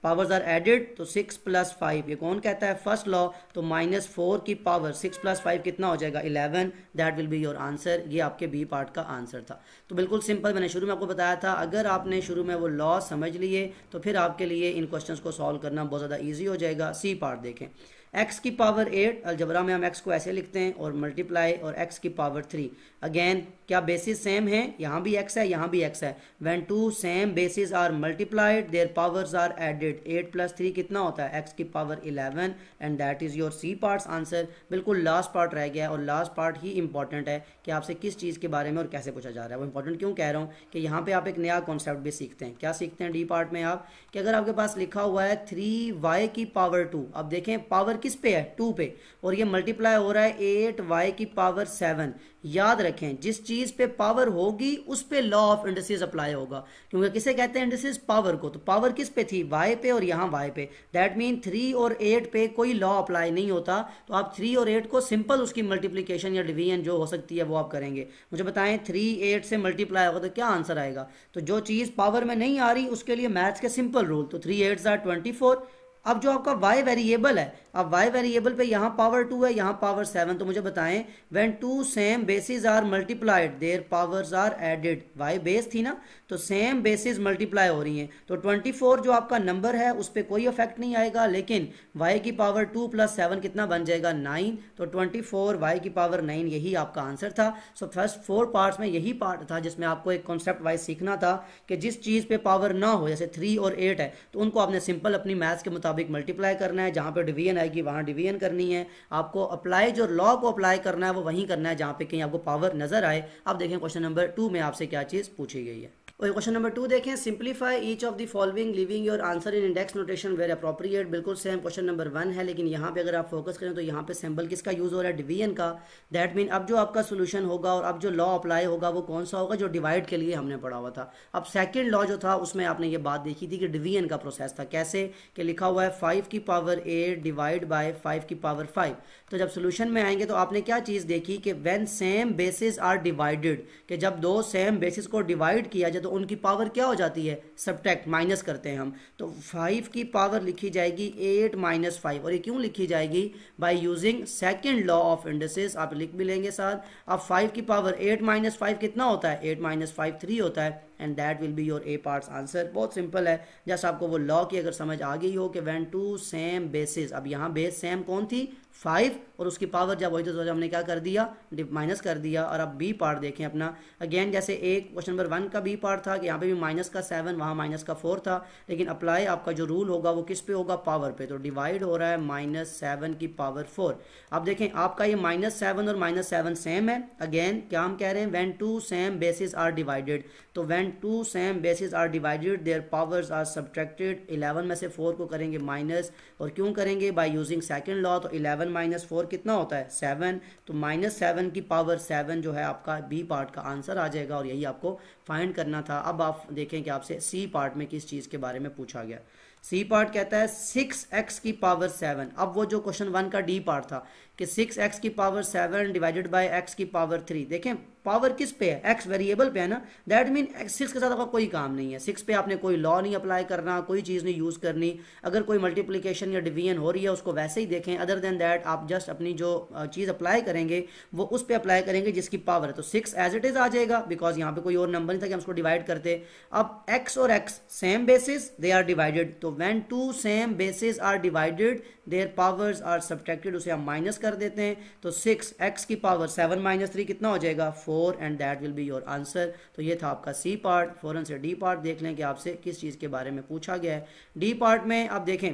पावर्स आर एडेड, तो 6 + 5, ये कौन कहता है, फर्स्ट लॉ। तो -4 की पावर 6 + 5 कितना हो जाएगा 11, that will be your answer. ये आपके बी पार्ट का आंसर था। तो बिल्कुल सिंपल, मैंने शुरू में आपको बताया था अगर आपने शुरू में वो लॉ समझ लिए तो फिर आपके लिए इन क्वेश्चंस को सॉल्व करना बहुत ज़्यादा ईजी हो जाएगा। सी पार्ट देखें, x की पावर 8, अलजबरा में हम x को ऐसे लिखते हैं और मल्टीप्लाई और x की पावर 3। अगेन क्या बेसिस सेम है, यहाँ भी x है यहाँ भी x है। When two same bases are multiplied their powers are added, 8 + 3 कितना होता है x की power 11 and that is your C part's answer. बिल्कुल लास्ट पार्ट रह गया है और लास्ट पार्ट ही इंपॉर्टेंट है कि आपसे किस चीज़ के बारे में और कैसे पूछा जा रहा है। वो इंपॉर्टेंट क्यों कह रहा हूँ कि यहाँ पे आप एक नया कॉन्सेप्ट भी सीखते हैं। क्या सीखते हैं डी पार्ट में आप, कि अगर आपके पास लिखा हुआ है 3y की पावर 2, अब देखें पावर किस पे है 2 पे, और ये मल्टीप्लाई हो रहा है 8y की पावर 7। याद रखें जिस चीज़ पे पावर होगी उस पे लॉ ऑफ इंडिसेस अप्लाई होगा, क्योंकि किसे कहते हैं इंडिसेस, पावर को। तो पावर किस पे थी, y पे, और यहाँ y पे। दैट मीन 3 और 8 पे कोई लॉ अप्लाई नहीं होता। तो आप 3 और 8 को सिंपल उसकी मल्टीप्लिकेशन या डिवीजन जो हो सकती है वो आप करेंगे। मुझे बताएं 3 8 से मल्टीप्लाई होगा तो क्या आंसर आएगा। तो जो चीज़ पावर में नहीं आ रही उसके लिए मैथ्स के सिंपल रूल, तो 3 8 are 24। अब जो आपका y वेरिएबल है, अब y वेरिएबल पे यहाँ पावर 2 है यहाँ पावर 7, तो मुझे बताएं when two same bases are multiplied their powers are added, y base थी ना, तो सेम बेसिस मल्टीप्लाई हो रही हैं, तो 24 जो आपका नंबर है उस पर कोई इफेक्ट नहीं आएगा, लेकिन y की पावर 2 + 7 कितना बन जाएगा 9, तो 24 y की पावर 9 यही आपका आंसर था। सो फर्स्ट 4 पार्ट्स में यही पार्ट था जिसमें आपको एक कॉन्सेप्ट वाइज सीखना था कि जिस चीज़ पे पावर ना हो, जैसे 3 और 8 है, तो उनको आपने सिंपल अपनी मैथ्स के मुताबिक मल्टीप्लाई करना है, जहाँ पे डिवीजन आएगी वहाँ डिवीजन करनी है। आपको अप्लाई जो लॉ को अप्लाई करना है वो वहीं करना है जहाँ पे कहीं आपको पावर नजर आए। अब देखें क्वेश्चन नंबर 2 में आपसे क्या चीज़ पूछी गई है। और क्वेश्चन नंबर 2 देखें, simplify each of the following leaving your answer in index notation where appropriate. बिल्कुल सेम क्वेश्चन नंबर 1 है, लेकिन यहाँ पे अगर आप फोकस करें तो यहाँ पे सिंबल किसका यूज़ हो रहा है, डिवीजन का। दैट मीन अब जो आपका सोल्यूशन होगा और अब जो लॉ अप्लाई होगा वो कौन सा होगा, जो डिवाइड के लिए हमने पढ़ा हुआ था। अब सेकेंड लॉ जो था उसमें आपने ये बात देखी थी कि डिवीजन का प्रोसेस था, कैसे कि लिखा हुआ है 5 की पावर 8 डिवाइड बाय 5 की पावर 5। तो जब सोल्यूशन में आएंगे तो आपने क्या चीज़ देखी कि when same bases are divided, कि जब दो सेम बेसिस को डिवाइड किया जाए तो उनकी पावर क्या हो जाती है, सब्ट्रैक्ट, माइनस करते हैं हम। तो 5 की पावर लिखी जाएगी 8 - 5, और ये क्यों लिखी जाएगी, by using second law of indices. आप लिख भी लेंगे साथ। अब 5 की पावर 8 - 5 कितना होता है, 8 - 5 3 होता है, and that will be your A parts answer. बहुत सिंपल है, जस्ट आपको वो लॉ की अगर समझ आ गई हो कि व्हेन टू सेम बेसिस, अब यहाँ बेस सेम कौन थी 5, और उसकी पावर जब वही तो हमने क्या कर दिया, माइनस कर दिया। और अब बी पार्ट देखें अपना, अगेन जैसे एक क्वेश्चन नंबर 1 का बी पार्ट था कि यहाँ पे भी -7 वहाँ -4 था, लेकिन अप्लाई आपका जो रूल होगा वो किस पे होगा, पावर पे। तो डिवाइड हो रहा है -7 की पावर 4। अब देखें आपका ये -7 और -7 सेम है। अगेन क्या हम कह रहे हैं, when two same bases are divided, तो when two same bases are divided their powers are subtracted. 11 में से 4 को करेंगे माइनस, और क्यों करेंगे, बाय यूजिंग सेकंड लॉ। तो 11 - 4 कितना होता है 7, तो -7 की पावर 7 जो है आपका बी पार्ट का आंसर आ जाएगा, और यही आपको फाइंड करना था। अब आप देखें कि आपसे सी पार्ट में किस चीज़ के बारे में पूछा गया। सी पार्ट कहता है 6x की पावर 7। अब वो जो क्वेश्चन 1 का डी पार्ट था कि 6x की पावर 7 डिवाइडेड बाय x की पावर 3। देखें पावर किस पे है, x वेरिएबल पे है ना, दैट मीन 6 के साथ आपका कोई काम नहीं है। 6 पे आपने कोई लॉ नहीं अप्लाई करना, कोई चीज़ नहीं यूज़ करनी। अगर कोई मल्टीप्लिकेशन या डिवीजन हो रही है उसको वैसे ही देखें। अदर देन दैट आप जस्ट अपनी जो चीज़ अप्लाई करेंगे वो उस पर अप्लाई करेंगे जिसकी पावर है। तो 6 एज इट इज़ आ जाएगा, बिकॉज यहाँ पे कोई और नंबर नहीं था कि हम उसको डिवाइड करते। अब x और x same bases, they are divided, तो when two same bases are divided their powers are subtracted, उसे हम माइनस कर देते हैं। तो 6x की पावर 7 - 3 कितना हो जाएगा 4, and that will be your answer. तो ये था आपका सी पार्ट। फौरन से डी पार्ट देख लें कि आपसे किस चीज़ के बारे में पूछा गया है। डी पार्ट में आप देखें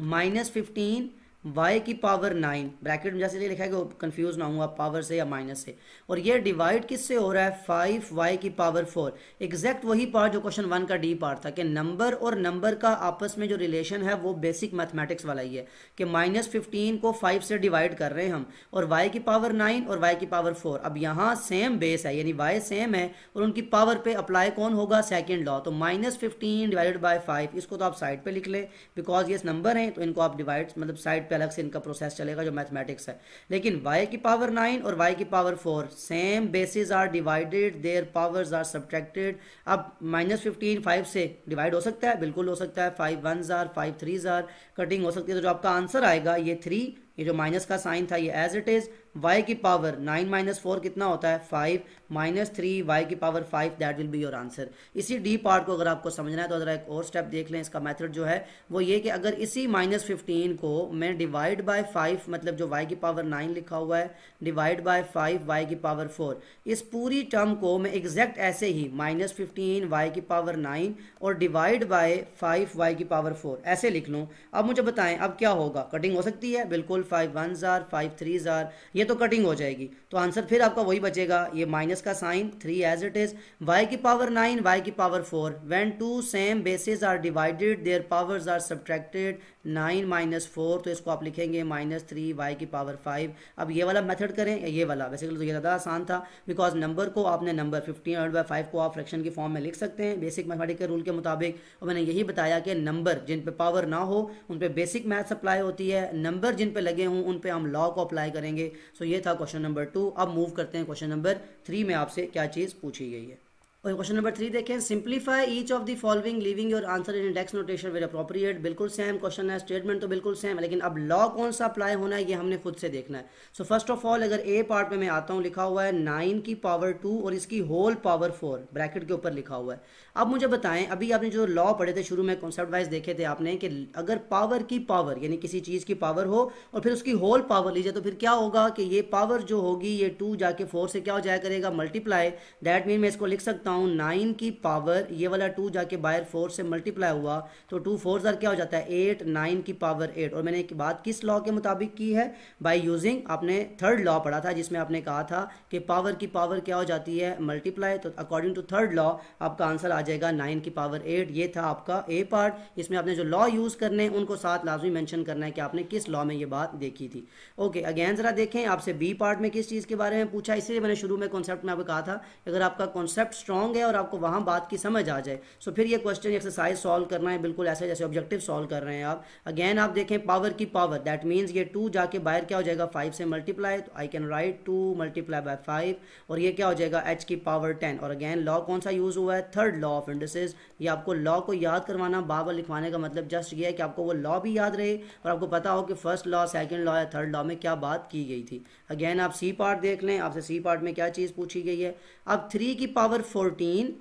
-15 y की पावर 9, ब्रैकेट में जैसे लिखा है कि कंफ्यूज ना हुआ पावर से या माइनस से, और ये डिवाइड किससे हो रहा है 5y की पावर 4। एग्जैक्ट वही पार्ट जो क्वेश्चन 1 का डी पार्ट था कि नंबर और नंबर का आपस में जो रिलेशन है वो बेसिक मैथमेटिक्स वाला ही है कि -15 को 5 से डिवाइड कर रहे हैं हम, और y की पावर 9 और y की पावर 4। अब यहाँ सेम बेस है यानी y सेम है और उनकी पावर पे अप्लाई कौन होगा, सेकेंड लॉ। तो -15 डिवाइडेड बाय 5, इसको तो आप साइड पे लिख लें बिकॉज ये नंबर हैं, तो इनको आप डिवाइड मतलब साइड पे अलग से इनका प्रोसेस चलेगा जो मैथमेटिक्स है। लेकिन y की पावर 9 और y की power 4 same bases are divided, their powers are subtracted. अब -15 5 से डिवाइड हो सकता है, बिल्कुल हो सकता है। 5 1s are 5 3s are, cutting हो सकती है। तो जो आपका आंसर आएगा ये 3, ये जो माइनस का साइन था ये एज इट इज, y की पावर 9 माइनस 4 कितना होता है 5 माइनस 3 y की power 5, that will be your answer. इसी डी पार्ट को अगर आपको समझना है तो ज़रा एक और स्टेप देख लें। इसका मेथड जो है वो ये कि अगर इसी -15 को मैं डिवाइड बाय 5, मतलब जो y की पावर 9 लिखा हुआ है, डिवाइड बाय 5 y की पावर 4, इस पूरी टर्म को मैं एग्जैक्ट ऐसे ही -15 y की पावर 9 और डिवाइड बाय 5 y की पावर 4 ऐसे लिख लूँ। अब मुझे बताएं अब क्या होगा, कटिंग हो सकती है बिल्कुल, 5 1s are 5 3s are, ये तो कटिंग हो जाएगी, तो आंसर फिर आपका वही बचेगा, ये माइनस का sign 3 as it is, y की पावर 9 y की power 4, when two same bases are divided their powers are subtracted, 9 minus 4, तो इसको आप लिखेंगे -3 y की पावर 5। अब ये वाला मेथड करें या ये वाला, वैसे तो ये ज़्यादा आसान था बिकॉज नंबर को आपने नंबर 15/5 को आप फ्रैक्शन की फॉर्म में लिख सकते हैं बेसिक मैथमेटिक्स के रूल के मुताबिक। और मैंने यही बताया कि नंबर जिन पे पावर ना हो उन पे बेसिक मैथ्स अप्लाई होती है, नंबर जिन पे लगे हों उन पे हम लॉ को अप्लाई करेंगे। सो ये था क्वेश्चन नंबर 2। अब मूव करते हैं क्वेश्चन नंबर 3 में आपसे क्या चीज़ पूछी गई है। और क्वेश्चन नंबर 3 देखें, simplify each of the following leaving your answer in index notation where appropriate. बिल्कुल सेम क्वेश्चन है, स्टेटमेंट तो बिल्कुल सेम है, लेकिन अब लॉ कौन सा अप्लाई होना है ये हमने खुद से देखना है। सो फर्स्ट ऑफ ऑल अगर ए पार्ट में मैं आता हूँ, लिखा हुआ है 9 की पावर 2 और इसकी होल पावर 4 ब्रैकेट के ऊपर लिखा हुआ है। अब मुझे बताएं, अभी आपने जो लॉ पढ़े थे शुरू में कॉन्सेप्ट वाइज देखे थे आपने कि अगर पावर की पावर यानी किसी चीज़ की पावर हो और फिर उसकी होल पावर लीजिए तो फिर क्या होगा कि ये पावर जो होगी ये 2 जाके 4 से क्या हो जाया करेगा, मल्टीप्लाई। दैट मीन मैं इसको लिख सकता हूँ 9 की पावर, ये वाला 2 जाके बाहर 4 से मल्टीप्लाई हुआ तो 2 4 क्या हो जाता है 8, 9 की पावर 8। और मैंने एक बात किस लॉ के मुताबिक की है, बाय यूजिंग, आपने थर्ड लॉ पढ़ा था जिसमें आपने कहा था कि पावर की पावर क्या हो जाती है मल्टीप्लाई, तो अकॉर्डिंग टू थर्ड लॉ आपका आंसर आ जाएगा 9 की पावर 8। ये था आपका ए पार्ट। इसमें आपने जो लॉ यूज करने हैं उनको साथ लाजमी मेंशन करना है कि आपने किस लॉ में ये बात देखी थी। ओके, अगेन जरा देखें आपसे बी पार्ट में किस चीज़ के बारे में पूछा, इसलिए मैंने शुरू में कॉन्सेप्ट में आपको कहा था अगर आपका कॉन्सेप्ट स्ट्रॉन्ग है और आपको वहां बात की समझ आ जाए सो फिर ये क्वेश्चन एक्सरसाइज सॉल्व करना है बिल्कुल ऐसे जैसे ऑब्जेक्टिव सॉल्व कर रहे हैं आप। अगेन आप देखें पावर की पावर, दैट मीन्स ये 2 जाके बाहर क्या हो जाएगा 5 से मल्टीप्लाई, तो I can write 2 multiply by 5 और ये क्या हो जाएगा h की पावर 10। और अगेन लॉ कौन सा यूज हुआ है, थर्ड लॉ ऑफ इंडिसेस। ये आपको लॉ को याद करवाना, बार लिखवाने का मतलब जस्ट ये है कि आपको वो लॉ भी याद रहे और आपको पता हो कि फर्स्ट लॉ, सेकंड लॉ या थर्ड लॉ में क्या बात की गई थी। अगेन आप सी पार्ट देख लें, आपसे सी पार्ट में क्या चीज़ पूछी गई है। अब 3 की पावर 14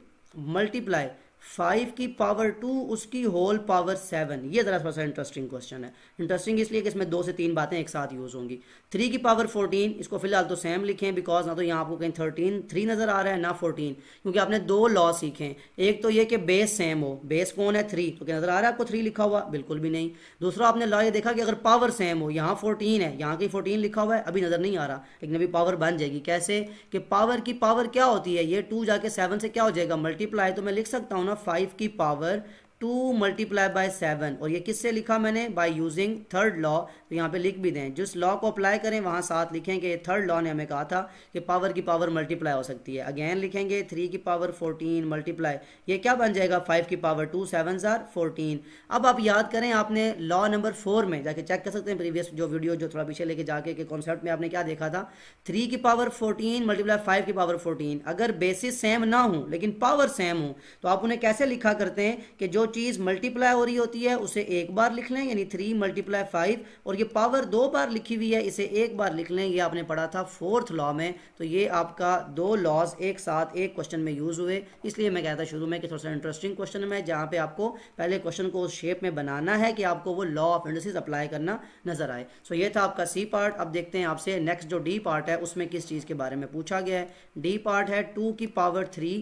मल्टीप्लाई 5 की पावर 2 उसकी होल पावर 7, ये ज़रा थोड़ा सा इंटरेस्टिंग क्वेश्चन है। इंटरेस्टिंग इसलिए कि इसमें 2 से 3 बातें एक साथ यूज़ होंगी। 3 की पावर 14, इसको फिलहाल तो सेम लिखें बिकॉज ना तो यहाँ आपको कहीं 3 नज़र आ रहा है ना 14, क्योंकि आपने 2 लॉ सीखे। एक तो ये कि बेस सेम हो, बेस कौन है 3, तो क्या नज़र आ रहा है आपको 3 लिखा हुआ, बिल्कुल भी नहीं। दूसरा आपने लॉ ये देखा कि अगर पावर सेम हो, यहाँ 14 है यहाँ कहीं 14 लिखा हुआ है, अभी नज़र नहीं आ रहा, लेकिन अभी पावर बन जाएगी। कैसे कि पावर की पावर क्या होती है, ये 2 जाके 7 से क्या हो जाएगा मल्टीप्लाई, तो मैं लिख सकता हूँ ना 5 की पावर 2 मल्टीप्लाई बाय 7। और ये किससे लिखा मैंने, बाय यूजिंग थर्ड लॉ। तो यहाँ पे लिख भी दें, जिस लॉ को अप्लाई करें वहाँ साथ लिखें कि ये थर्ड लॉ ने हमें कहा था कि पावर की पावर मल्टीप्लाई हो सकती है। अगेन लिखेंगे 3 की पावर 14 मल्टीप्लाई, ये क्या बन जाएगा 5 की पावर 2 7s are 14। अब आप याद करें, आपने लॉ नंबर 4 में जाके चेक कर सकते हैं प्रीवियस जो वीडियो जो थोड़ा पीछे लेके जाके के कॉन्सेप्ट में आपने क्या देखा था, 3 की पावर 14 मल्टीप्लाई 5 की पावर 14। अगर बेसिस सेम ना हो लेकिन पावर सेम हो तो आप उन्हें कैसे लिखा करते हैं कि जो चीज़ मल्टीप्लाई हो रही होती है उसे एक बार लिख लें, यानी 3 मल्टीप्लाई 5, और ये पावर 2 बार लिखी हुई है इसे एक बार लिख लें। ये आपने पढ़ा था 4th लॉ में। तो ये आपका 2 लॉज एक साथ एक क्वेश्चन में यूज हुए, इसलिए मैं कहता शुरू में कि थोड़ा सा इंटरेस्टिंग क्वेश्चन में जहाँ पे आपको पहले क्वेश्चन को उस शेप में बनाना है कि आपको वो लॉ ऑफ इंडिसेस अप्लाई करना नजर आए। सो ये था आपका सी पार्ट। अब देखते हैं आपसे नेक्स्ट जो डी पार्ट है उसमें किस चीज़ के बारे में पूछा गया है। डी पार्ट है 2 की पावर 3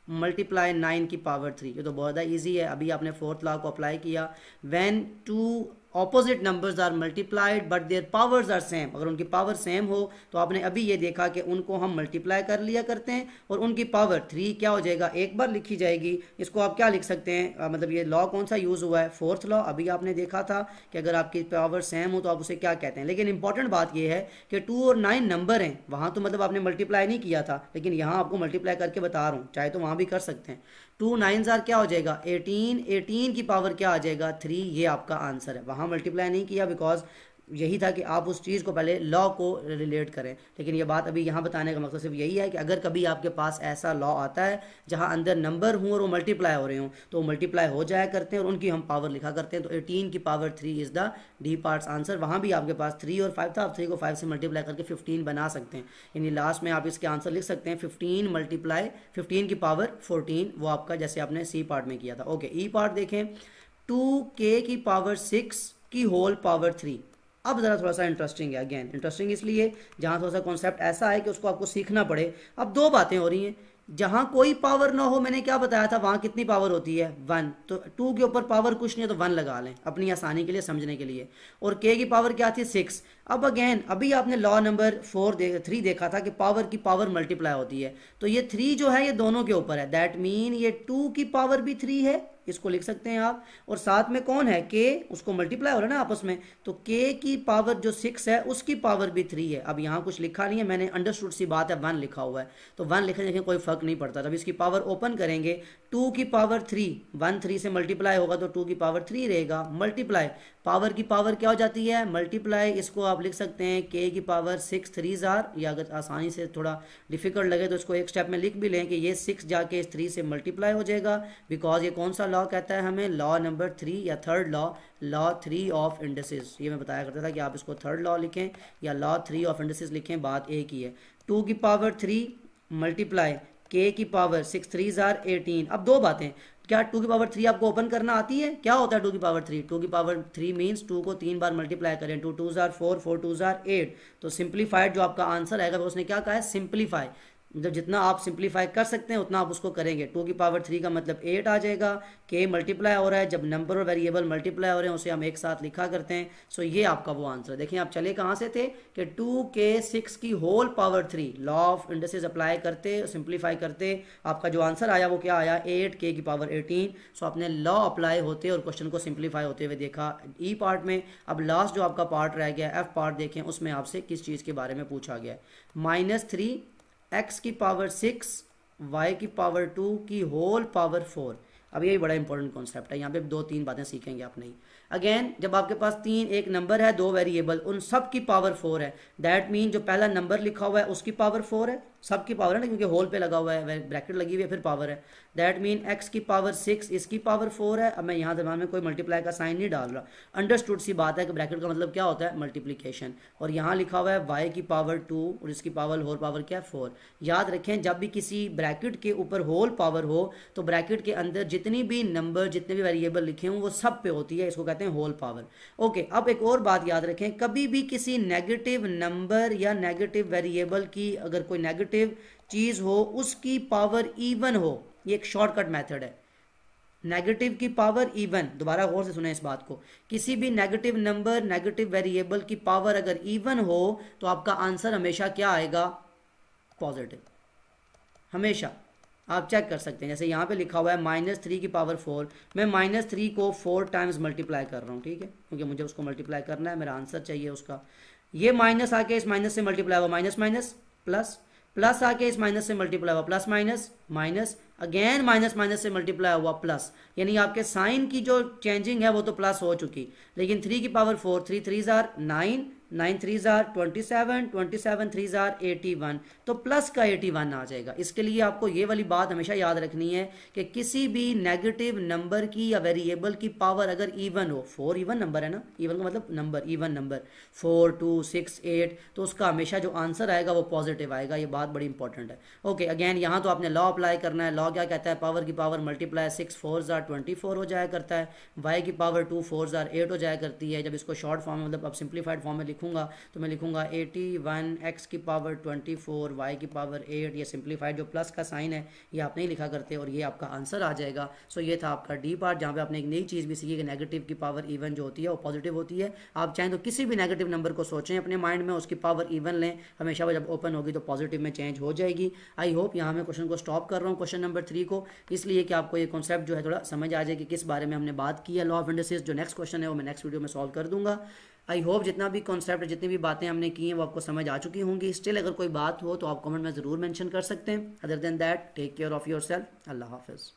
मल्टीप्लाई 9 की पावर 3। ये तो बहुत ज़्यादा ईजी है, अभी आपने 4th लॉ को अप्लाई किया। When 2 opposite numbers are multiplied but their powers are same, अगर उनकी पावर सेम हो तो आपने अभी ये देखा कि उनको हम मल्टीप्लाई कर लिया करते हैं और उनकी पावर 3 क्या हो जाएगा एक बार लिखी जाएगी। इसको आप क्या लिख सकते हैं, मतलब ये लॉ कौन सा यूज़ हुआ है 4th लॉ। अभी आपने देखा था कि अगर आपकी पावर सेम हो तो आप उसे क्या कहते हैं। लेकिन इंपॉर्टेंट बात यह है कि 2 और 9 नंबर हैं, वहाँ तो मतलब आपने मल्टीप्लाई नहीं किया था, लेकिन यहाँ आपको मल्टीप्लाई करके बता रहा हूँ, चाहे तो वहाँ भी कर सकते हैं। 2 9s are क्या हो जाएगा 18, 18 की पावर क्या आ जाएगा 3, ये आपका आंसर है। वहाँ मल्टीप्लाई नहीं किया बिकॉज यही था कि आप उस चीज़ को पहले लॉ को रिलेट करें। लेकिन ये बात अभी यहाँ बताने का मकसद सिर्फ यही है कि अगर कभी आपके पास ऐसा लॉ आता है जहाँ अंदर नंबर हों और वो मल्टीप्लाई हो रहे हों तो वो मल्टीप्लाई हो जाया करते हैं और उनकी हम पावर लिखा करते हैं। तो 18 की power 3 is the D parts answer. वहाँ भी आपके पास 3 और 5 था, आप 3 को 5 से मल्टीप्लाई करके 15 बना सकते हैं। यानी लास्ट में आप इसके आंसर लिख सकते हैं 15 मल्टीप्लाई 15 की पावर 14, वो आपका जैसे आपने सी पार्ट में किया था। ओके, ई पार्ट देखें, 2k की पावर 6 की होल पावर 3। अब ज़रा थोड़ा सा इंटरेस्टिंग है। अगेन इंटरेस्टिंग इसलिए जहाँ थोड़ा सा कॉन्सेप्ट ऐसा है कि उसको आपको सीखना पड़े। अब दो बातें हो रही हैं, जहाँ कोई पावर ना हो, मैंने क्या बताया था, वहाँ कितनी पावर होती है 1। तो 2 के ऊपर पावर कुछ नहीं है तो 1 लगा लें अपनी आसानी के लिए, समझने के लिए। और k की पावर क्या थी 6। अब अगेन अभी आपने लॉ नंबर 3 देखा था कि पावर की पावर मल्टीप्लाई होती है। तो ये 3 जो है ये दोनों के ऊपर है, दैट मीन ये 2 की पावर भी 3 है, इसको लिख सकते हैं आप। और साथ में कौन है k, उसको मल्टीप्लाई हो रहा है ना आपस में, तो k की पावर जो 6 है उसकी पावर भी 3 है। अब यहाँ कुछ लिखा नहीं है, मैंने अंडरस्टूड सी बात है, 1 लिखा हुआ है तो 1 लिखने देखें कोई फर्क नहीं पड़ता। जब इसकी पावर ओपन करेंगे 2 की पावर 3, 1 3 से मल्टीप्लाई होगा तो 2 की पावर 3 रहेगा, मल्टीप्लाई पावर की पावर क्या हो जाती है मल्टीप्लाई। इसको आप लिख सकते हैं k की पावर 6 3 जार, या अगर आसानी से थोड़ा डिफिकल्ट लगे तो इसको एक स्टेप में लिख भी लें कि ये 6 जाके इस 3 से मल्टीप्लाई हो जाएगा। बिकॉज ये कौन सा लॉ कहता है हमें, लॉ नंबर 3 या third law, law 3 of indices. ये मैं बताया करता था कि आप इसको थर्ड लॉ लिखें या लॉ 3 ऑफ इंडिसेस लिखें, बात एक ही है। 2 की पावर 3 मल्टीप्लाई k की पावर 6 3 जार 18। अब दो बातें, क्या 2 की पावर 3 आपको ओपन करना आती है? क्या होता है 2 की पावर 3? 2 की पावर 3 मीन्स 2 को 3 बार मल्टीप्लाई करें, 2 2 जार 4 4 2 जार 8। तो सिंप्लीफाइड जो आपका आंसर आएगा वो उसने क्या कहा है, सिंप्लीफाई। मतलब जितना आप सिंप्लीफाई कर सकते हैं उतना आप उसको करेंगे। 2 की पावर 3 का मतलब 8 आ जाएगा, k मल्टीप्लाई हो रहा है, जब नंबर और वेरिएबल मल्टीप्लाई हो रहे हैं उसे हम एक साथ लिखा करते हैं। सो ये आपका वो आंसर। देखिए आप चले कहाँ से थे कि 2k 6 की whole power 3, law of indices apply करते सिंप्लीफाई करते आपका जो आंसर आया वो क्या आया 8k की पावर 18। सो आपने लॉ अप्लाई होते और क्वेश्चन को सिंप्लीफाई होते हुए देखा ई पार्ट में। अब लास्ट जो आपका पार्ट रह गया एफ पार्ट देखें, उसमें आपसे किस चीज़ के बारे में पूछा गया है, -3 x की पावर 6 y की पावर 2 की होल पावर 4। अब यही बड़ा इंपॉर्टेंट कॉन्सेप्ट है, यहाँ पे 2-3 बातें सीखेंगे आप नहीं। अगेन जब आपके पास एक नंबर है, 2 वेरिएबल, उन सब की पावर 4 है, दैट मीन जो पहला नंबर लिखा हुआ है उसकी पावर 4 है, सब की पावर है ना, क्योंकि होल पे लगा हुआ है, ब्रैकेट लगी हुई है, फिर पावर है। दैट मीन x की पावर 6 इसकी पावर 4 है। अब मैं यहाँ दरम्यान में कोई मल्टीप्लाई का साइन नहीं डाल रहा, अंडरस्टूड सी बात है कि ब्रैकेट का मतलब क्या होता है मल्टीप्लीकेशन। और यहाँ लिखा हुआ है y की पावर 2 और इसकी पावर होल पावर क्या है 4। याद रखें जब भी किसी ब्रैकेट के ऊपर होल पावर हो तो ब्रैकेट के अंदर जितनी भी नंबर जितने भी वेरिएबल लिखे हों वो सब पे होती है, इसको कहते हैं होल पावर। ओके, अब एक और बात याद रखें, कभी भी किसी नेगेटिव नंबर या नेगेटिव वेरिएबल की अगर कोई नेगेटिव चीज हो उसकी पावर इवन हो, ये एक शॉर्टकट मेथड है, नेगेटिव की पावर इवन। दोबारा गौर से सुने इस बात को, किसी भी नेगेटिव नंबर नेगेटिव वेरिएबल की पावर अगर इवन हो तो आपका आंसर हमेशा क्या आएगा, पॉजिटिव, हमेशा। आप चेक कर सकते हैं, जैसे यहाँ पे लिखा हुआ है -3 की पावर 4, मैं -3 को 4 टाइम्स मल्टीप्लाई कर रहा हूँ, ठीक है, क्योंकि मुझे उसको मल्टीप्लाई करना है, मेरा आंसर चाहिए उसका। ये माइनस आके इस माइनस से मल्टीप्लाई हुआ, माइनस माइनस प्लस, प्लस आके इस माइनस से मल्टीप्लाई हुआ, plus minus minus, again minus minus से मल्टीप्लाई हुआ प्लस, यानी आपके साइन की जो चेंजिंग है वो तो प्लस हो चुकी। लेकिन 3 की पावर 4, 3 3 जार 9, 9 3 जार 27, 27 3 जार 81, तो प्लस का 81 आ जाएगा। इसके लिए आपको ये वाली बात हमेशा याद रखनी है कि किसी भी नेगेटिव नंबर की या वेरिएबल की पावर अगर इवन हो, 4 इवन नंबर है ना, इवन का मतलब नंबर, इवन नंबर 4 2 6 8, तो उसका हमेशा जो आंसर आएगा वो पॉजिटिव आएगा। ये बात बड़ी इंपॉर्टेंट है। ओके, अगेन यहाँ तो आपने लॉ अप्लाई करना है। लॉ क्या कहता है, पावर की पावर मल्टीप्लाई 6 4 जार 24 हो जाया करता है, y की पावर 2 4 जार 8 हो जाया करती है। जब इसको शॉर्ट फॉर्म में मतलब अब सिंप्लीफाइड फॉर्म में लिखूंगा तो मैं लिखूंगा 81 x की पावर 24 y की पावर 8। ये सिंप्लीफाइड जो प्लस का साइन है ये आप नहीं लिखा करते और ये आपका आंसर आ जाएगा। सो ये था आपका डी पार्ट, जहाँ पे आपने एक नई चीज़ भी सीखी कि नेगेटिव की पावर इवन जो होती है वो पॉजिटिव होती है। आप चाहें तो किसी भी नेगेटिव नंबर को सोचें अपने माइंड में, उसकी पावर इवन लें, हमेशा वो जब ओपन होगी तो पॉजिटिव में चेंज हो जाएगी। आई होप यहाँ मैं क्वेश्चन को स्टॉप कर रहा हूँ, क्वेश्चन नंबर 3 को, इसलिए कि आपको ये कॉन्सेप्ट जो है थोड़ा समझ आ जाए कि किस बारे में हमने बात की है लॉ ऑफ इंडिसेस। जो नेक्स्ट क्वेश्चन है वो मैं नेक्स्ट वीडियो में सॉल्व कर दूंगा। आई होप जितना भी कॉन्सेप्ट जितनी भी बातें हमने की हैं वो आपको समझ आ चुकी होंगी। स्टिल अगर कोई बात हो तो आप कमेंट में ज़रूर मेंशन कर सकते हैं। Other than that take care of yourself. अल्लाह हाफिज़।